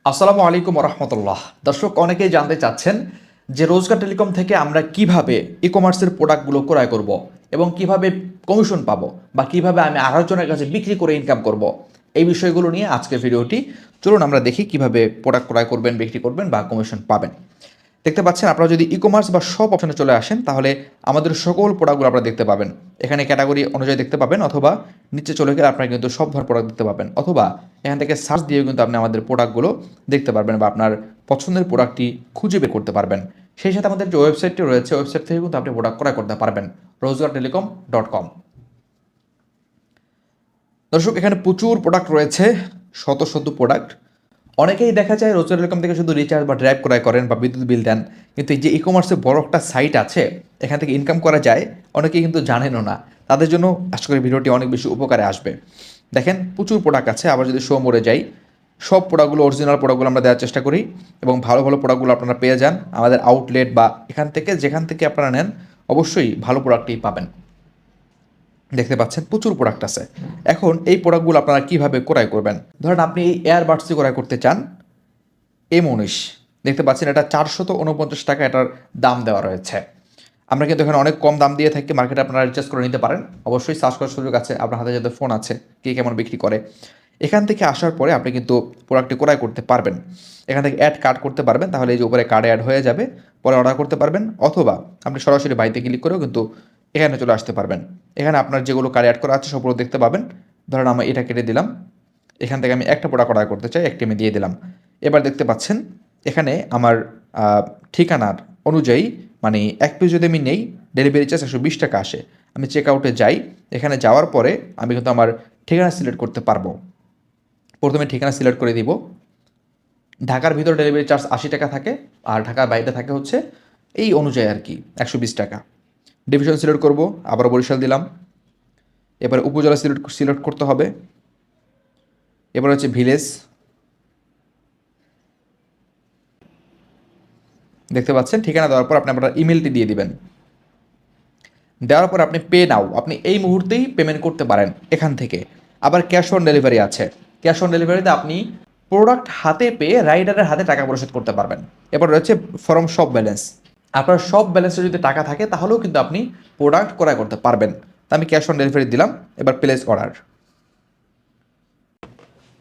আসসালামু আলাইকুম রহমতুল্লাহ। দর্শক, অনেকেই জানতে চাচ্ছেন যে রোজগার টেলিকম থেকে আমরা কিভাবে ই কমার্সের প্রোডাক্টগুলো ক্রয় করব এবং কিভাবে কমিশন পাবো বা কিভাবে আমি আরেকজনের কাছে বিক্রি করে ইনকাম করব। এই বিষয়গুলো নিয়ে আজকের ভিডিওটি। চলুন আমরা দেখি কিভাবে প্রোডাক্ট ক্রয় করবেন, বিক্রি করবেন বা কমিশন পাবেন। দেখতে পাচ্ছেন, আপনারা যদি ই কমার্স বা শপ অপশনে চলে আসেন তাহলে আমাদের সকল প্রোডাক্টগুলো আপনারা দেখতে পাবেন। এখানে ক্যাটাগরি অনুযায়ী দেখতে পাবেন, অথবা নিচে চলে গেলে আপনারা কিন্তু সব ধরনের প্রোডাক্ট দেখতে পাবেন, অথবা এখান থেকে সার্চ দিয়েও কিন্তু আপনি আমাদের প্রোডাক্টগুলো দেখতে পারবেন বা আপনার পছন্দের প্রোডাক্টটি খুঁজে বের করতে পারবেন। সেই সাথে আমাদের যে ওয়েবসাইটটি রয়েছে, ওয়েবসাইট থেকে কিন্তু আপনি প্রোডাক্ট ক্রয় করতে পারবেন, rozgartelecom.com। দর্শক, এখানে প্রচুর প্রোডাক্ট রয়েছে, শত শত প্রোডাক্ট। অনেকেই দেখা যায় রোজগার টেলিকম থেকে শুধু রিচার্জ বা ড্রাইভ ক্রয় করেন বা বিদ্যুৎ বিল দেন, কিন্তু এই যে ই কমার্সে বড় একটা সাইট আছে, এখান থেকে ইনকাম করা যায়, অনেকেই কিন্তু জানেনও না। তাদের জন্য আশা করি ভিডিওটি অনেক বেশি উপকারে আসবে। দেখেন, প্রচুর প্রোডাক্ট আছে। আবার যদি শো মোড়ে যাই, সব প্রোডাক্টগুলো, অরিজিনাল প্রোডাক্টগুলো আমরা দেওয়ার চেষ্টা করি এবং ভালো ভালো প্রোডাক্টগুলো আপনারা পেয়ে যান আমাদের আউটলেট বা এখান থেকে, যেখান থেকে আপনারা নেন অবশ্যই ভালো প্রোডাক্টই পাবেন। দেখতে পাচ্ছেন প্রচুর প্রোডাক্ট আছে। এখন এই প্রোডাক্টগুলো আপনারা কীভাবে ক্রয় করবেন? ধরেন আপনি এই এয়ারবাডসটি ক্রয় করতে চান, M19। দেখতে পাচ্ছেন এটা 449 টাকা এটার দাম দেওয়া রয়েছে। আমরা কিন্তু এখানে অনেক কম দাম দিয়ে থাকি, মার্কেটে আপনারা রিচার্জ করে নিতে পারেন। অবশ্যই সার্চ করার সুযোগ আছে, আপনার হাতে যাতে ফোন আছে, কে কেমন বিক্রি করে। এখান থেকে আসার পরে আপনি কিন্তু প্রোডাক্টটি ক্রয় করতে পারবেন। এখান থেকে অ্যাড কার্ড করতে পারবেন, তাহলে এই যে উপরে কার্ডে অ্যাড হয়ে যাবে, পরে অর্ডার করতে পারবেন, অথবা আপনি সরাসরি বাড়িতে ক্লিক করেও কিন্তু এখানে চলে আসতে পারবেন। এখানে আপনার যেগুলো কার্ডে অ্যাড করা আছে সবগুলো দেখতে পাবেন। ধরেন আমি এটা কেটে দিলাম, এখান থেকে আমি একটা প্রোডাক্ট অর্ডার করতে চাই, একটি আমি দিয়ে দিলাম। এবার দেখতে পাচ্ছেন এখানে আমার ঠিকানার অনুযায়ী, মানে এক পিস যদি আমি নেই, ডেলিভারি চার্জ 120 টাকা আসে। আমি চেক আউটে যাই, এখানে যাওয়ার পরে আমি কিন্তু আমার ঠিকানা সিলেক্ট করতে পারবো। প্রথমে ঠিকানা সিলেক্ট করে দিব। ঢাকার ভিতরে ডেলিভারি চার্জ 80 টাকা থাকে, আর ঢাকার বাইরে থাকে হচ্ছে এই অনুযায়ী আর কি 120 টাকা। ডিভিশন সিলেক্ট করব, আবার বরিশাল দিলাম। এবারে উপজেলা সিলেক্ট করতে হবে। এবার হচ্ছে ভিলেজ। দেখতে পাচ্ছেন ঠিকানা দেওয়ার পর আপনি আপনার ইমেলটি দিয়ে দিবেন। দেওয়ার পর আপনি পে নাও, আপনি এই মুহূর্তেই পেমেন্ট করতে পারেন এখান থেকে। আবার ক্যাশ অন ডেলিভারি আছে। ক্যাশ অন ডেলিভারিতে আপনি প্রোডাক্ট হাতে পেয়ে রাইডারের হাতে টাকা পরিশোধ করতে পারবেন। এবার রয়েছে ফরম শপ ব্যালেন্স। আপনার শপ ব্যালেন্সে যদি টাকা থাকে তাহলেও কিন্তু আপনি প্রোডাক্ট ক্রয় করতে পারবেন। তা আমি ক্যাশ অন ডেলিভারি দিলাম। এবার প্লেস অর্ডার।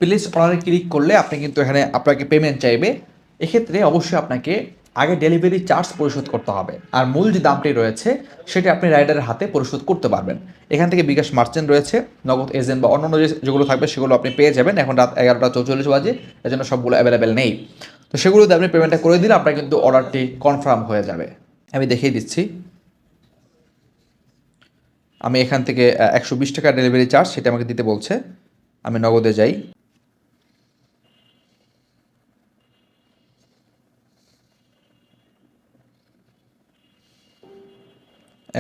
প্লেস অর্ডারে ক্লিক করলে আপনি কিন্তু এখানে আপনাকে পেমেন্ট চাইবে। এক্ষেত্রে অবশ্যই আপনাকে আগে ডেলিভারি চার্জ পরিশোধ করতে হবে, আর মূল যে দামটি রয়েছে সেটা আপনি রাইডারের হাতে পরিশোধ করতে পারবেন। এখান থেকে বিকাশ মার্চেন্ট রয়েছে, নগদ এজেন্ট বা অন্যান্য যেগুলো থাকবে সেগুলো আপনি পেয়ে যাবেন। এখন রাত 11টা 44 বাজে, এজন্য সবগুলো অ্যাভেলেবেল নেই। তো সেগুলোতে আপনি পেমেন্টটা করে দিলে আপনার কিন্তু অর্ডারটি কনফার্ম হয়ে যাবে। আমি দেখিয়ে দিচ্ছি। আমি এখান থেকে 120 টাকা ডেলিভারি চার্জ সেটা আমাকে দিতে বলছে। আমি নগদে যাই।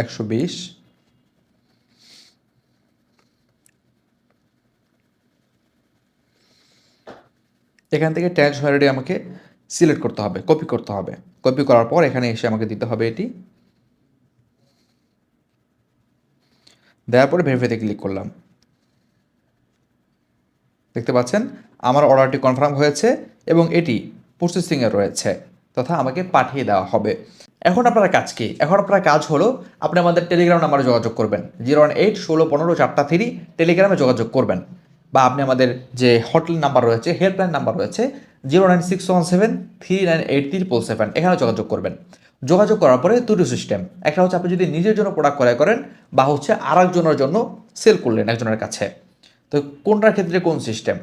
120। এখান থেকে ট্রান্সফারেডি আমাকে সিলেক্ট করতে হবে, কপি করতে হবে। কপি করার পর এখানে এসে আমাকে দিতে হবে এটি। দেওয়ার পরে ভেরিফাইতে ক্লিক করলাম। দেখতে পাচ্ছেন আমার অর্ডারটি কনফার্ম হয়েছে এবং এটি প্রসেসিংয়ে রয়েছে, তথা আমাকে পাঠিয়ে দেওয়া হবে। এখন আপনার কাজ কি? এখন আপনার কাজ হলো আপনি আমাদের টেলিগ্রাম নাম্বারে যোগাযোগ করবেন, 018 16 15 4 3 টেলিগ্রামে যোগাযোগ করবেন। বা আপনি আমাদের যে হটলাইন নাম্বার রয়েছে, হেল্পলাইন নাম্বার রয়েছে, 09617 398377, এখানে যোগাযোগ করবেন। যোগাযোগ করার পরে দুটো সিস্টেম, একটা হচ্ছে আপনি যদি নিজের জন্য প্রোডাক্ট ক্রয় করেন, বা হচ্ছে আরেকজনের জন্য সেল করলেন একজনের কাছে। তো কোনটার ক্ষেত্রে কোন সিস্টেম?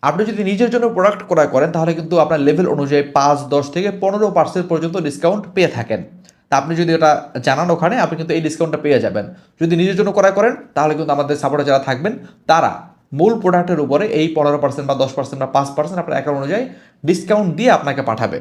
আপনি যদি নিজের জন্য প্রোডাক্ট ক্রয় করেন তাহলে কিন্তু আপনার লেভেল অনুযায়ী 5, 10 থেকে 15% পর্যন্ত ডিসকাউন্ট পেয়ে থাকেন। তা আপনি যদি এটা জানান ওখানে, আপনি কিন্তু এই ডিসকাউন্টটা পেয়ে যাবেন। যদি নিজের জন্য ক্রয় করেন তাহলে কিন্তু আমাদের সাপোর্টে যারা থাকবেন তারা মূল প্রোডাক্টের উপরে এই 15% বা 10% বা 5% আপনার অ্যাকাউন্ট অনুযায়ী ডিসকাউন্ট দিয়ে আপনাকে পাঠাবে।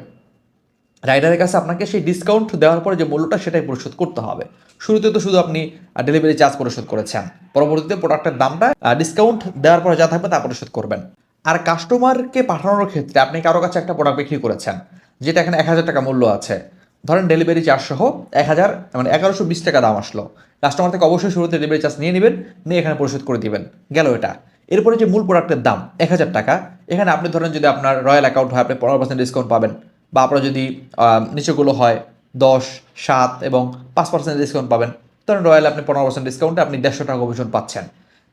রাইডারের কাছে আপনাকে সেই ডিসকাউন্ট দেওয়ার পরে যে মূল্যটা সেটাই পরিশোধ করতে হবে। শুরুতে তো শুধু আপনি ডেলিভারি চার্জ পরিশোধ করেছেন, পরবর্তীতে প্রোডাক্টের দামটা ডিসকাউন্ট দেওয়ার পরে যা থাকবে তা পরিশোধ করবেন। আর কাস্টমারকে পাঠানোর ক্ষেত্রে আপনি কারো কাছে একটা প্রোডাক্ট বিক্রি করেছেন, যেটা এখানে 1000 টাকা মূল্য আছে। ধরেন ডেলিভারি চার্জ সহ 1000, মানে 1120 টাকা দাম আসলো। কাস্টমার থেকে অবশ্যই শুরুতে ডেলিভারি চার্জ নিয়ে নেবেন, নিয়ে এখানে পরিশোধ করে দিবেন। গেল এটা। এরপরে যে মূল প্রোডাক্টের দাম 1,000 টাকা, এখানে আপনি ধরেন যদি আপনার রয়্যাল অ্যাকাউন্ট হয় আপনি 15% ডিসকাউন্ট পাবেন, বা আপনার যদি নিচেগুলো হয় 10, 7 এবং 5% ডিসকাউন্ট পাবেন। ধরেন রয়্যাল আপনি 15% ডিসকাউন্টে আপনি 150 টাকা কমিশন পাচ্ছেন।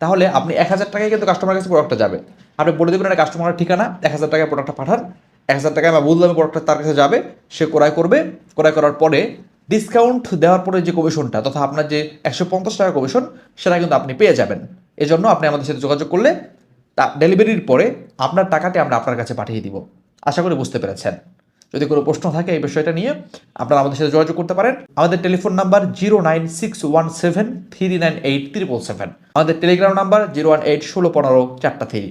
তাহলে আপনি 1,000 টাকায় কিন্তু কাস্টমার কাছে প্রোডাক্টটা যাবে। আপনি বলে দেবেন একটা কাস্টমারের ঠিকানা, 1,000 টাকায় প্রোডাক্টটা পাঠান, 1,000 টাকায় আমরা বুঝলাম প্রোডাক্টটা তার কাছে যাবে, সে ক্রয় করবে। ক্রয় করার পরে ডিসকাউন্ট দেওয়ার পরে যে কমিশনটা তথা আপনার যে 150 টাকা কমিশন, সেটা কিন্তু আপনি পেয়ে যাবেন। এজন্য আপনি আমাদের সাথে যোগাযোগ করলে তা ডেলিভারির পরে আপনার টাকাটি আমরা আপনার কাছে পাঠিয়ে দিব। আশা করি বুঝতে পেরেছেন। যদি কোনো প্রশ্ন থাকে এই বিষয়টা নিয়ে আপনারা আমাদের সাথে যোগাযোগ করতে পারেন। আমাদের টেলিফোন নাম্বার 09617398377। আমাদের টেলিগ্রাম নাম্বার 018161543।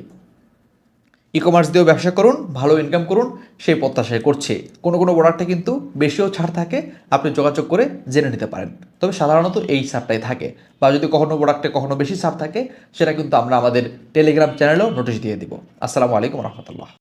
ই কমার্স দিয়েও ব্যবসা করুন, ভালো ইনকাম করুন, সেই প্রত্যাশায় করছি। কোনো কোনো প্রোডাক্টে কিন্তু বেশিও ছাড় থাকে, আপনি যোগাযোগ করে জেনে নিতে পারেন। তবে সাধারণত এই ছাড়টাই থাকে, বা যদি কখনো প্রোডাক্টে কখনো বেশি ছাড় থাকে সেটা কিন্তু আমরা আমাদের টেলিগ্রাম চ্যানেলেও নোটিশ দিয়ে দিব। আসসালামু আলাইকুম রহমতুল্লাহ।